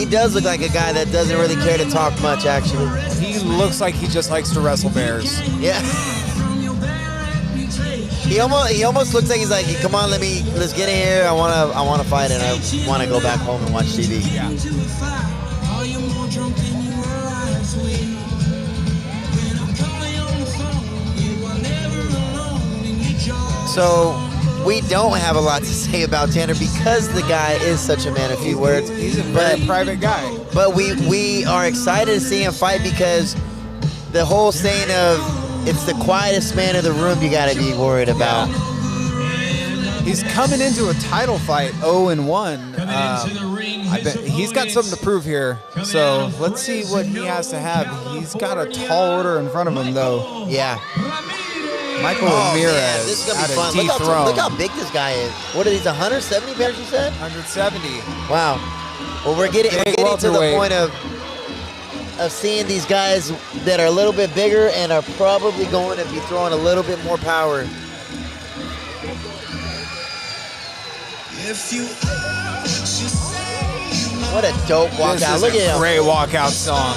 does look like a guy that doesn't really care to talk much, actually. He looks like he just likes to wrestle bears. Yeah. He almost looks like he's like, come on, let's get in here. I wanna fight and I wanna go back home and watch TV. Yeah. So we don't have a lot to say about Tanner because the guy is such a man of few words. He's a very private guy. But we are excited to see him fight because the whole saying of it's the quietest man in the room you got to be worried about. He's coming into a title fight 0-1. I bet he's got something to prove here. So let's see what he has to have. He's got a tall order in front of him, though. Yeah. Michael Ramirez. Man, this is gonna be fun. Look how big this guy is. What are these? 170 pounds? You said? 170. Wow. Well, we're getting to the point of seeing these guys that are a little bit bigger and are probably going to be throwing a little bit more power. What a dope walkout. Look at him. Great walkout song.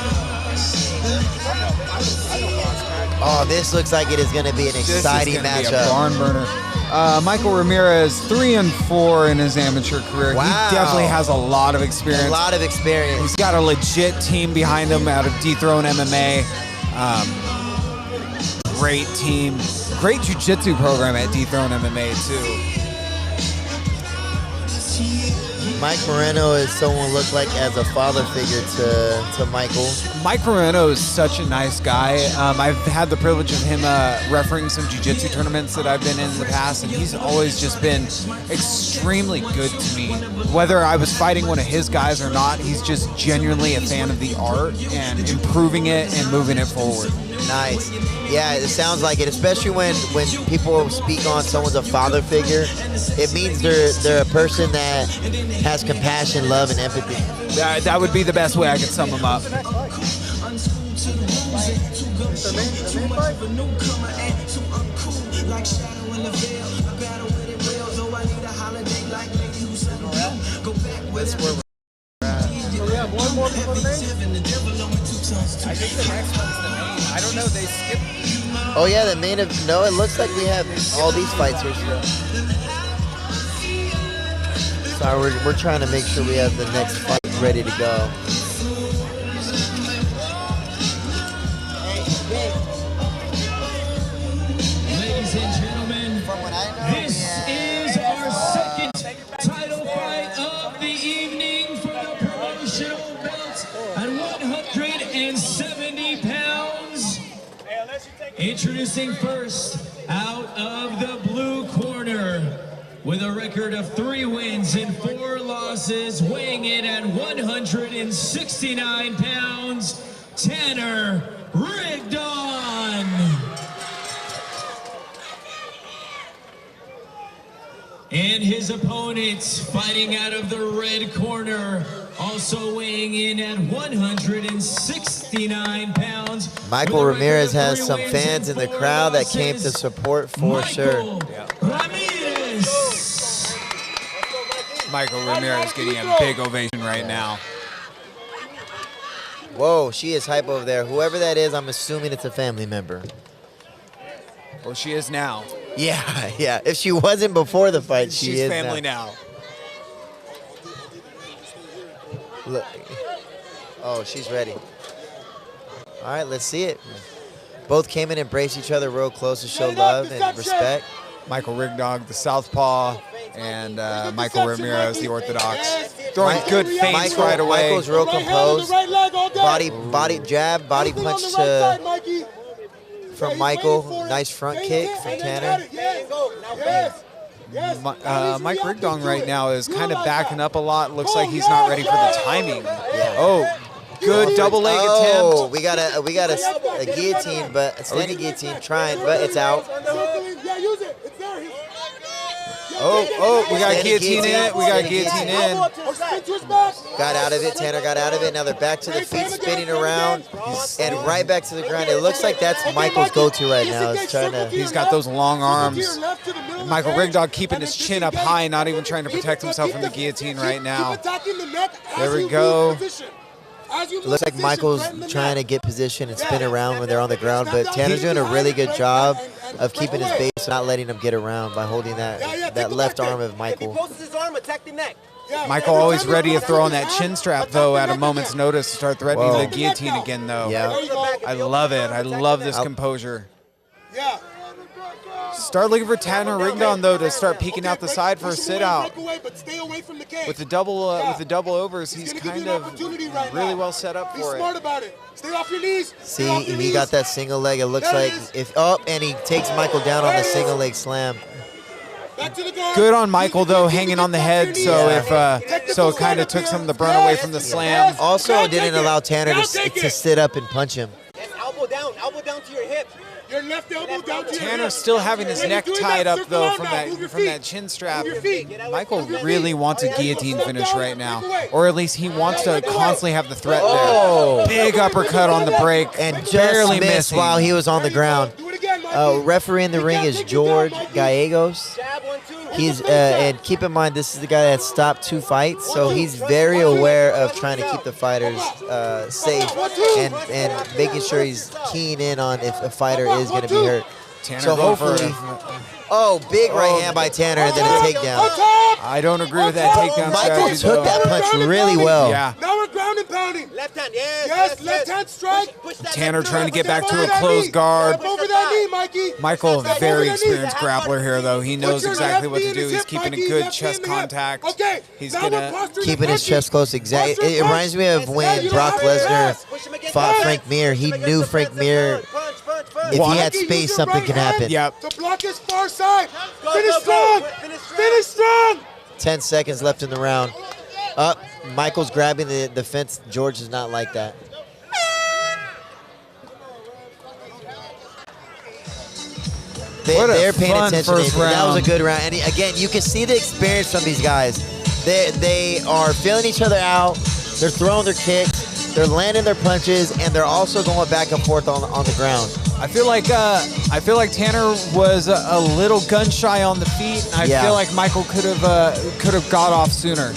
Oh, this looks like it is going to be an exciting matchup. Be a barn burner. Michael Ramirez, 3-4 in his amateur career. Wow. He definitely has a lot of experience. A lot of experience. He's got a legit team behind him out of Dethrone MMA. Great team. Great jiu-jitsu program at Dethrone MMA, too. Mike Moreno is someone looked like as a father figure to Michael. Mike Moreno is such a nice guy. I've had the privilege of him refereeing some jiu-jitsu tournaments that I've been in the past, and he's always just been extremely good to me. Whether I was fighting one of his guys or not, he's just genuinely a fan of the art and improving it and moving it forward. Nice. Yeah, it sounds like it, especially when people speak on someone's a father figure. It means they're a person that has compassion, love, and empathy. That would be the best way I could sum him up. That's where we're at. So we have one more before the main? I think the next one's the main. I don't know, they skipped. Oh yeah, the main of, no, it looks like we have all these fights here still. Sorry, we're trying to make sure we have the next fight ready to go. Ladies and gentlemen, this is our second title fight of the evening for the promotional belt at 170 pounds. Introducing first, out of the blue corner, with a record of 3 wins and 4 losses, weighing in at 169 pounds, Tanner Ridden. And his opponents, fighting out of the red corner, also weighing in at 169 pounds. Michael Ramirez has some fans in the crowd that came to support for sure. Ramirez. Michael Ramirez getting a big ovation right now. Whoa, she is hype over there. Whoever that is, I'm assuming it's a family member. Well, she is now. Yeah, yeah. If she wasn't before the fight, she She's is family now. Look. Oh, she's ready. All right, let's see it. Both came in and embraced each other real close to show love and respect. Michael Rigdog, the southpaw, and Michael Ramirez, the orthodox. Throwing good feints right away. Michael's real composed. Body jab, body punch from Michael. Nice front kick from Tanner. Mike Rigdong right now is kind of backing up a lot. Looks like he's not ready for the timing. Yeah. Oh, good double leg attempt. We got a guillotine, but a standing guillotine trying, but it's out. Oh, we got Standing guillotine in it. We got guillotine in. Got out of it. Tanner got out of it. Now they're back to the feet, spinning around, and right back to the ground. It looks like that's Michael's go-to right now. He's got those long arms. Michael Rigdog keeping his chin up high, not even trying to protect himself from the guillotine right now. There we go. It looks like Michael's trying to get position and spin around when they're on the ground, but Tanner's doing a really good job of keeping his base, not letting him get around by holding that left arm of Michael. Michael always ready to throw on that chin strap, though, at a moment's notice to start threatening the guillotine again, though. Yeah. I love it. I love this composure. Start looking for Tanner Ridden, though, to start peeking out the side for a sit-out. With the double overs, he's kind of really well set up for it. See, he got that single leg. It looks like and he takes Michael down on the single leg slam. Good on Michael, though, hanging on the head, so so it kind of took some of the burn away from the slam. Also, didn't allow Tanner to sit up and punch him. Elbow down to your hip. Your left elbow down to your Tanner's still having his neck tied up, though, from that chin strap. Michael really wants a guillotine finish right now, or at least he wants to constantly have the threat there. Big uppercut on the break, And just barely missed missing. while he was on the ground. Referee in the ring is George Gallegos. He's and keep in mind, this is the guy that stopped 2 fights, so he's very aware of trying to keep the fighters safe and making sure he's keying in on if a fighter is going to be hurt. Tanner So going for hopefully, big right hand by Tanner and then a takedown. I don't agree with that takedown Michael strategy, took though. that punch really well. Yeah. Now we're ground and pounding. Left hand, yes, left hand strike. Push that Tanner left trying to get back to Over a that closed knee. guard. Step over that knee, Mikey. Michael, Step very over that knee. experienced grappler here, though. He knows Put your exactly left what knee to in do. his He's hip, keeping a Mikey. good Left knee chest in the hip. contact. Okay. He's Now we're gonna posturing Keeping his Mikey. chest close. Exactly. It reminds me of when Brock Lesnar fought Frank Mir. He knew Frank Mir, if he had space, something could happen. Yep. To block his far side. Finish strong. Finish strong. 10 seconds left in the round. Michael's grabbing the fence. George does not like that. They're paying fun attention. first That was a round. good round. And again, you can see the experience from these guys. They are feeling each other out. They're throwing their kicks. They're landing their punches, and they're also going back and forth on the ground. I feel like Tanner was a little gun shy on the feet. I feel like Michael could have got off sooner.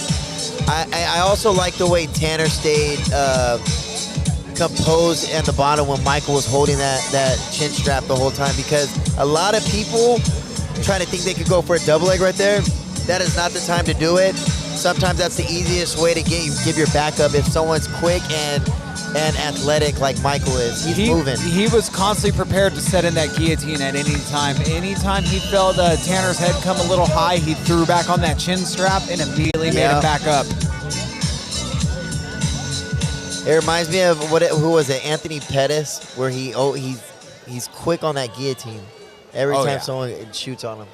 I also like the way Tanner stayed composed at the bottom when Michael was holding that chin strap the whole time, because a lot of people trying to think they could go for a double leg right there. That is not the time to do it. Sometimes that's the easiest way to give your back up if someone's quick and athletic like Michael is. He's moving. He was constantly prepared to set in that guillotine at any time. Anytime he felt Tanner's head come a little high, he threw back on that chin strap and immediately made it back up. It reminds me of who was it? Anthony Pettis, where he's quick on that guillotine. Every time someone shoots on him.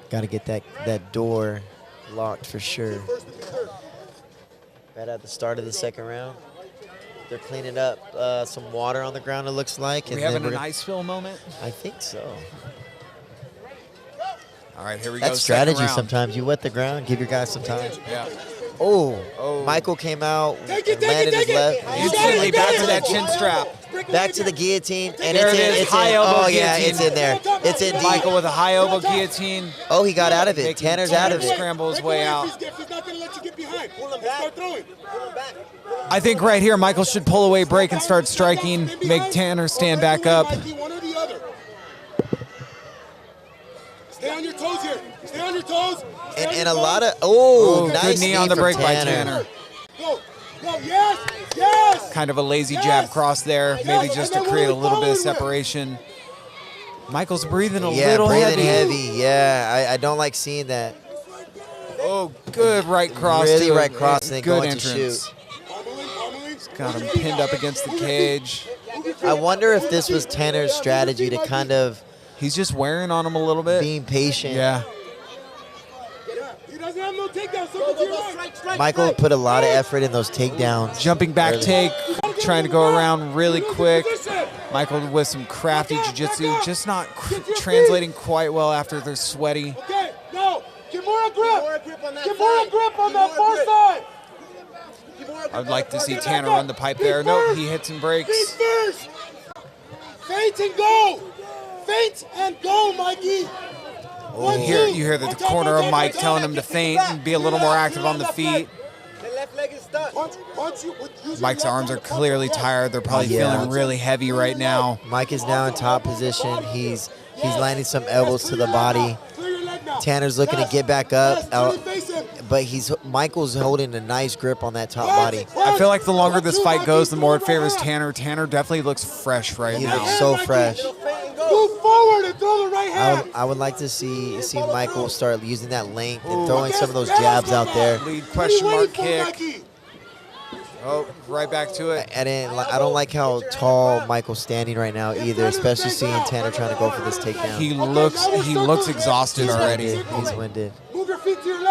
Got to get that door locked for sure. Right at the start of the second round. They're cleaning up some water on the ground, it looks like. Are we having an ice fill moment? I think so. All right, here we go. That's strategy sometimes. You wet the ground, give your guys some time. Yeah. Oh, Michael came out, landed his left. Instantly back to that chin strap. Back to the guillotine, and There it's it in. is, It's high in. elbow Oh yeah, guillotine. it's in there. It's in deep. Michael with a high elbow guillotine. Oh, he got out of it. Making Tanner's out of Tanner it. scramble his way out. He's not going to let you get behind. Pull him back. Start throwing. Pull him back. I think right here, Michael should pull away, break, and start striking, make Tanner stand back up. One or the other. Stay on your toes here. Stay on your toes. And a lot of nice good knee on the from break by Tanner. Go, yes. Kind of a lazy jab cross there, maybe just to create a little bit of separation. Michael's breathing a little breathing heavy. Yeah, I don't like seeing that. Oh, good right cross. Really to right a cross and then good going to entrance. shoot. Got him pinned up against the cage. I wonder if this was Tanner's strategy to kind of He's just wearing on him a little bit. being patient. Yeah. He doesn't have no takedown. So go, strike. Michael put a lot of effort in those takedowns. Jumping back early. take, trying to go around really quick. Michael with some crafty jiu-jitsu, just not translating quite well after they're sweaty. Okay, no. Get more grip. Get more grip on that far side. I'd like to see Tanner run the pipe there. Nope, he hits and breaks. Feet first. Feint and go. Feint and go, Mikey. You hear the corner of Mike telling him to feint and be a little more active on the feet. Mike's arms are clearly tired. They're probably feeling really heavy right now. Mike is now in top position. He's landing some elbows to the body. Tanner's looking to get back up, but Michael's holding a nice grip on that top body. I feel like the longer this fight goes, the more it favors Tanner. Tanner definitely looks fresh right now. He looks so fresh. Move forward and throw the right hand. I would like to see Michael start using that length and throwing some of those jabs out there. Lead question mark kick. Oh, right back to it. I don't like how tall Michael's standing right now either, especially seeing Tanner trying to go for this takedown. He looks exhausted already. He's winded.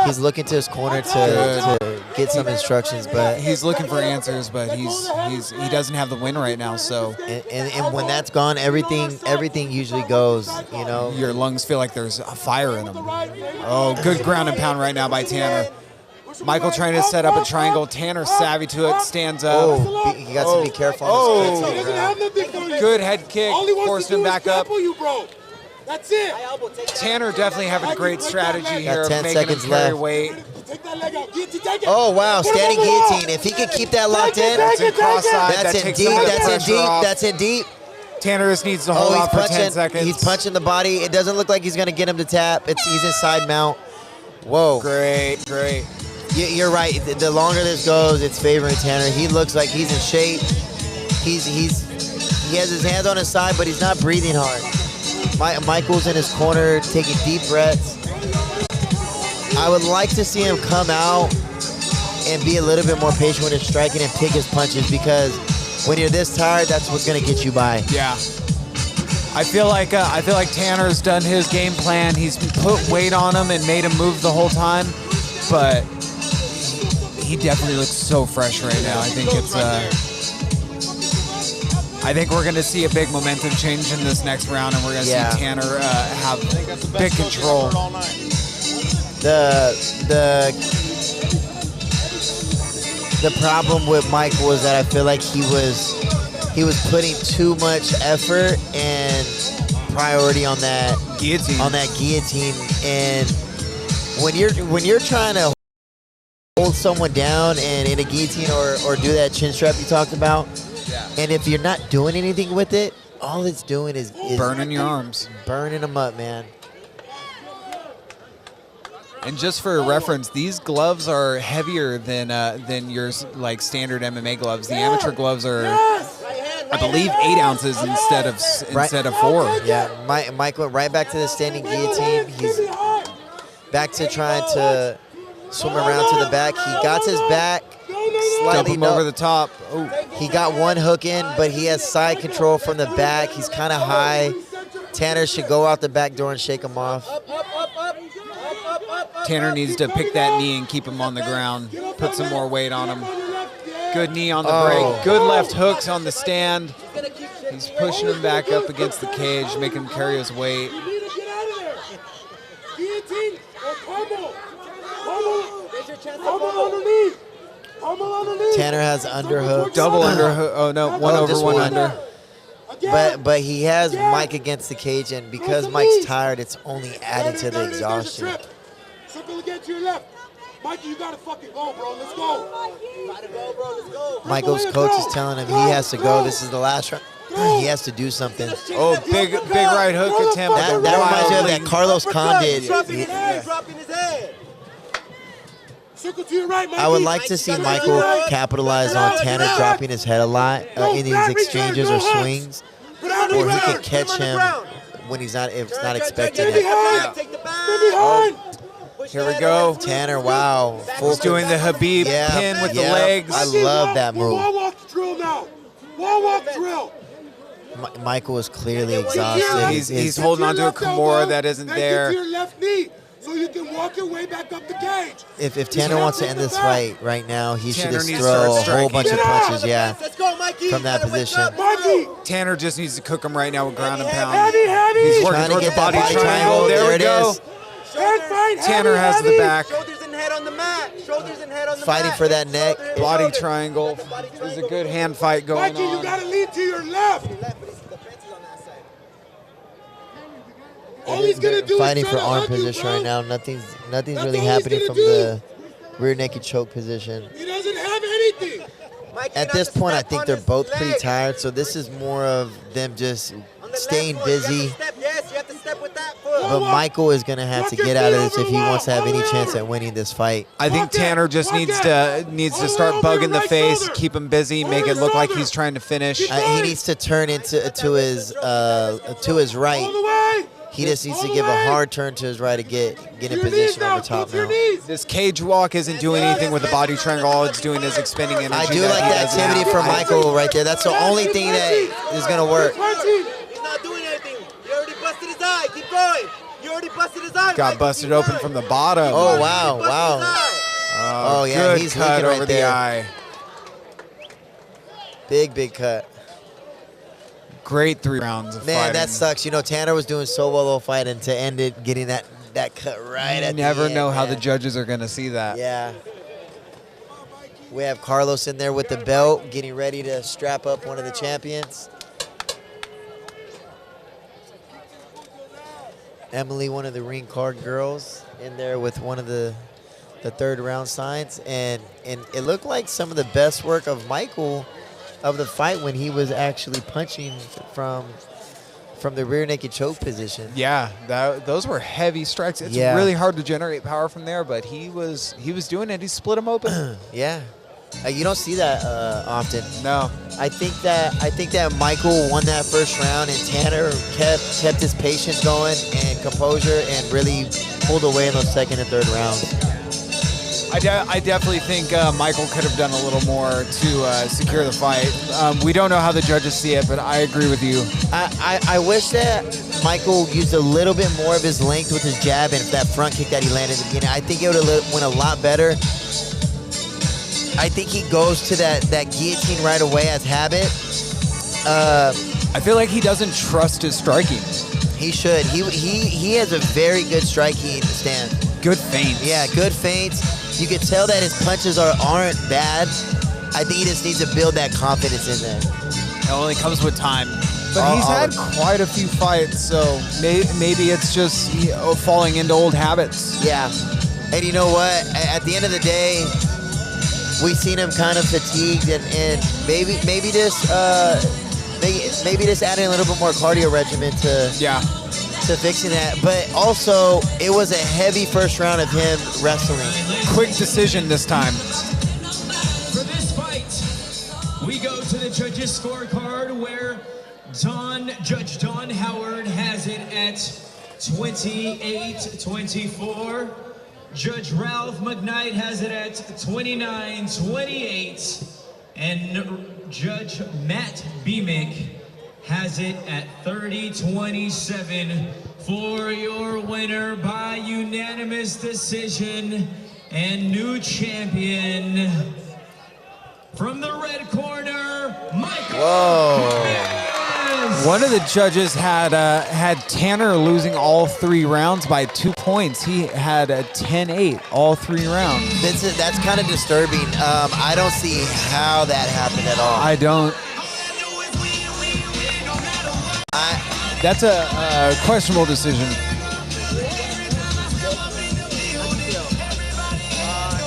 He's looking to his corner to get some instructions, but he's looking for answers, but he doesn't have the win right now. So and when that's gone, everything usually goes. You know, your lungs feel like there's a fire in them. Oh, good ground and pound right now by Tanner. Michael trying to set up a triangle. Tanner savvy to it, stands up. Oh, he got to be careful on his feet. Good head kick, forced him back up. That's it. Tanner definitely having a great strategy here of 10 making him seconds carry left. weight. Oh, wow, standing guillotine. If he can keep that locked in, That's in cross-side. that's That in takes deep, some of the that's in pressure deep, off. that's in deep. Tanner just needs to hold off for 10 seconds. He's punching the body. It doesn't look like he's going to get him to tap. He's in side mount. Whoa. Great. You're right. The longer this goes, it's favoring Tanner. He looks like he's in shape. He has his hands on his side, but he's not breathing hard. Michael's in his corner taking deep breaths. I would like to see him come out and be a little bit more patient with his striking and pick his punches, because when you're this tired, that's what's going to get you by. Yeah. I feel like Tanner's done his game plan. He's put weight on him and made him move the whole time, but he definitely looks so fresh right now. I think we're going to see a big momentum change in this next round, and we're going to see Tanner have big control. The problem with Mike was that I feel like he was putting too much effort and priority on that guillotine, and when you're trying to hold someone down and in a guillotine or do that chin strap you talked about, and if you're not doing anything with it, all it's doing is burning your arms, burning them up, man. And just for reference, these gloves are heavier than your like standard MMA gloves. The amateur gloves are, I believe, 8 ounces instead of 4. Yeah, Mike went right back to the standing guillotine. He's back to trying to swim around to the back. He got his back slightly Dump him over the top. Oh. He got one hook in, but he has side control from the back. He's kind of high. Tanner should go out the back door and shake him off. Tanner needs to pick that knee and keep him on the ground. Put some more weight on him. Good knee on the break. Good left hooks on the stand. He's pushing him back up against the cage, making him carry his weight. Tanner has underhook. Double underhook. Oh, no. One over, one under. But he has Mike against the cage, and because Mike's tired, it's only added to the exhaustion. Circle again to your left. Mikey, you gotta fucking go, bro. Let's go. Michael's coach is telling him he has to go. This is the last round. He has to do something. Oh, big right hook attempt. That reminds me of that Carlos Khan did. I would like to see Michael capitalize on Tanner dropping his head a lot in these exchanges or swings, or he can catch him when he's not expecting it. Here we go. Tanner, wow. He's doing the Habib pin with the legs. I love that move. Wall walk drill now. Wall walk drill. Michael is clearly exhausted. He's holding onto a Kimura that isn't there. Your left knee, so you can walk your way back up the cage. If Tanner wants to end this fight right now, he should Tanner just needs throw to a start whole bunch of punches. Yeah. Let's go, Mikey. from that position. Mikey. Tanner just needs to cook him right now with ground and pound. Heavy, heavy. He's working Trying to towards get the that body body triangle. There we it go. is. Hand fight, Tanner heavy, has the heavy. back. Shoulders and head on the mat. Shoulders and head on the Fighting mat. for that neck. Body triangle. There's a good hand fight going Mikey, you on. gotta lean to your left. Left, but the fence is on that side. All he's gonna do Fighting is for try to arm hug you, position bro. right now. Nothing's That's really all he's happening gonna from do. the rear naked choke position. He doesn't have anything. Mike, At this point, I think they're both pretty tired, so this is more of them just staying busy. Yes, you have to step with that foot. But Michael is going to have to get out of this if he wants to have any chance at winning this fight. I think Tanner just needs to start bugging the face, keep him busy, make it look like he's trying to finish. He needs to turn to his All right. the way. He just needs to give a hard turn to his right to get in Your knees position now. over top Touch your now. knees. This cage walk isn't doing anything with the body triangle. All it's doing is expending energy. I do that like he the doesn't activity have. from Michael right there. That's the only thing that is going to work. Mikey. He's not doing anything. You already busted his eye. Keep going. You already busted his eye. Got Mike. busted Keep open going. from the bottom. Oh, He wow, busted wow. his eye. Oh, yeah, good he's cut leaking right over the there. eye. Big cut. Great 3 rounds of Man, fighting. that sucks. You know, Tanner was doing so well all fight, and to end it, getting that cut right You at the never end, know how the man. judges are going to see that. Yeah. We have Carlos in there with the belt, getting ready to strap up one of the champions. Emily, one of the ring card girls, in there with one of the third round signs. And it looked like some of the best work of Michael of the fight when he was actually punching from the rear naked choke position. Yeah, those were heavy strikes. It's Yeah. really hard to generate power from there, but he was doing it. He split them open. Yeah. You don't see that often. No. I think that Michael won that first round, and Tanner kept his patience going and composure, and really pulled away in those second and third rounds. I definitely think Michael could have done a little more to secure the fight. We don't know how the judges see it, but I agree with you. I wish that Michael used a little bit more of his length with his jab and that front kick that he landed in the beginning. I think it would have went a lot better. I think he goes to that guillotine right away as habit. I feel like he doesn't trust his striking. He should. He has a very good striking stance. Good feints. Yeah, good feints. You can tell that his punches aren't bad. I think he just needs to build that confidence in there. It only comes with time. But he's had quite a few fights, so maybe it's just falling into old habits. Yeah. And you know what? At the end of the day, we've seen him kind of fatigued, and maybe just adding a little bit more cardio regimen to fixing that. But also, it was a heavy first round of him wrestling. Quick decision this time. For this fight, we go to the judges' scorecard where Judge Don Howard has it at 28-24. Judge Ralph McKnight has it at 29-28. And Judge Matt Beemick has it at 30-27 for your winner by unanimous decision and new champion from the red corner, Michael Ramirez. One of the judges had Tanner losing all 3 rounds by 2 points. He had a 10-8 all 3 rounds. That's kind of disturbing. I don't see how that happened at all. I don't. That's a questionable decision. I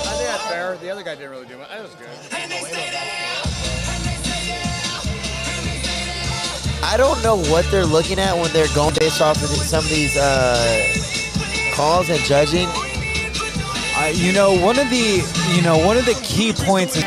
think that's fair. The other guy didn't really do much. That was good. I don't know what they're looking at when they're going based off of some of these calls and judging. One of the key points is